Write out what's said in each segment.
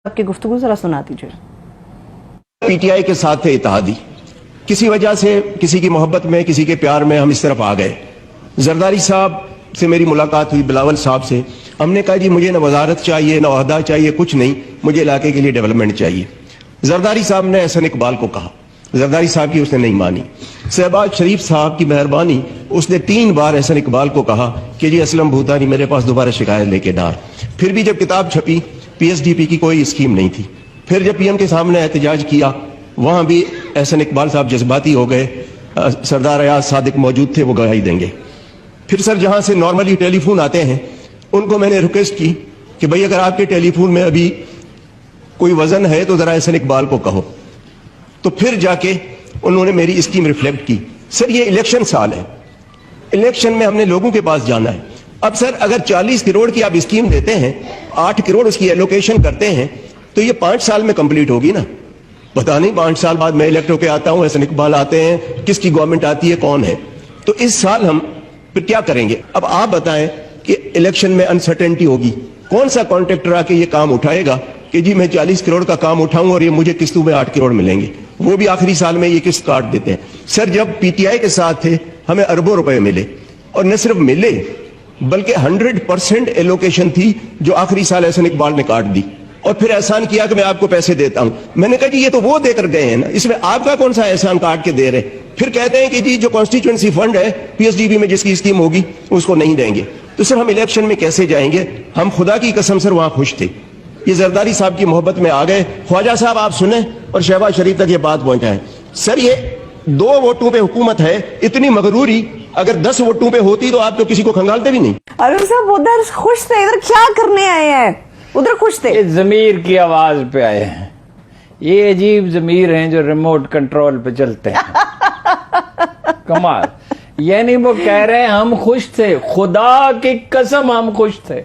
آپ کی گفتگو ذرا سنا دیجیے. پی ٹی آئی کے ساتھ تھے اتحادی, کسی وجہ سے کسی کی محبت میں کسی کے پیار میں ہم اس طرف آ گئے. زرداری صاحب سے میری ملاقات ہوئی, بلاول صاحب سے. ہم نے کہا جی مجھے نہ وزارت چاہیے نہ عہدہ چاہیے, کچھ نہیں, مجھے علاقے کے لیے ڈیولپمنٹ چاہیے. زرداری صاحب نے احسن اقبال کو کہا, زرداری صاحب کی اس نے نہیں مانی. شہباز شریف صاحب کی مہربانی, اس نے 3 بار احسن اقبال کو کہا کہ جی اسلم بھوتانی میرے پاس دوبارہ شکایت لے کے ڈال. پھر بھی جب کتاب چھپی پی ایس ڈی پی کی کوئی اسکیم نہیں تھی. پھر جب پی ایم کے سامنے احتجاج کیا وہاں بھی احسن اقبال صاحب جذباتی ہو گئے. سردار ایاز صادق موجود تھے, وہ گواہی دیں گے. پھر سر جہاں سے نارملی ٹیلی فون آتے ہیں ان کو میں نے ریکویسٹ کی کہ بھئی اگر آپ کے ٹیلی فون میں ابھی کوئی وزن ہے تو ذرا احسن اقبال کو کہو. تو پھر جا کے انہوں نے میری اسکیم ریفلیکٹ کی. سر یہ الیکشن سال ہے, الیکشن میں ہم نے لوگوں کے پاس جانا ہے. اب سر اگر 40 کروڑ کی آپ اسکیم دیتے ہیں, 8 کروڑ اس کی ایلوکیشن کرتے ہیں, تو یہ 5 سال میں کمپلیٹ ہوگی نا. پتہ نہیں 5 سال بعد میں الیکٹ ہو کے آتا ہوں, احسن اقبال آتے ہیں, کس کی گورنمنٹ آتی ہے, کون ہے. تو اس سال ہم پھر کیا کریں گے. اب آپ بتائیں کہ الیکشن میں انسرٹینٹی ہوگی, کون سا کانٹریکٹر آ کے یہ کام اٹھائے گا کہ جی میں 40 کروڑ کا کام اٹھاؤں اور یہ مجھے قسطوں میں 8 کروڑ ملیں گے, وہ بھی آخری سال میں یہ قسط کاٹ دیتے ہیں. سر جب پی ٹی آئی کے ساتھ تھے ہمیں اربوں روپے ملے, اور نہ صرف ملے بلکہ 100% ایلوکیشن تھی جو آخری سال احسن اقبال نے کاٹ دی, اور پھر احسان کیا کہ میں آپ کو پیسے دیتا ہوں. میں نے کہا جی یہ تو وہ دے کر گئے ہیں نا, اس میں آپ کا کون سا احسان کاٹ کے دے رہے. پھر کہتے ہیں کہ جی جو کانسٹیچوئنسی فنڈ ہے پی ایس ڈی بی میں جس کی اسکیم ہوگی اس کو نہیں دیں گے. تو سر ہم الیکشن میں کیسے جائیں گے. ہم خدا کی قسم سر وہاں خوش تھے, یہ زرداری صاحب کی محبت میں آ گئے. خواجہ صاحب آپ سنیں اور شہباز شریف تک یہ بات پہنچائیں. سر یہ 2 ووٹوں پہ حکومت ہے, اتنی مغروری اگر 10 ووٹوں پہ ہوتی تو آپ تو کسی کو کھنگالتے بھی نہیں. ارون صاحب ادھر خوش تھے, ادھر کیا کرنے آئے ہیں, ادھر خوش تھے. یہ ضمیر کی آواز پہ آئے ہیں, یہ عجیب ضمیر ہیں جو ریموٹ کنٹرول پہ چلتے ہیں. کمال, یعنی وہ کہہ رہے ہیں ہم خوش تھے, خدا کی قسم ہم خوش تھے,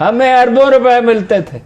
ہمیں اربوں روپے ملتے تھے.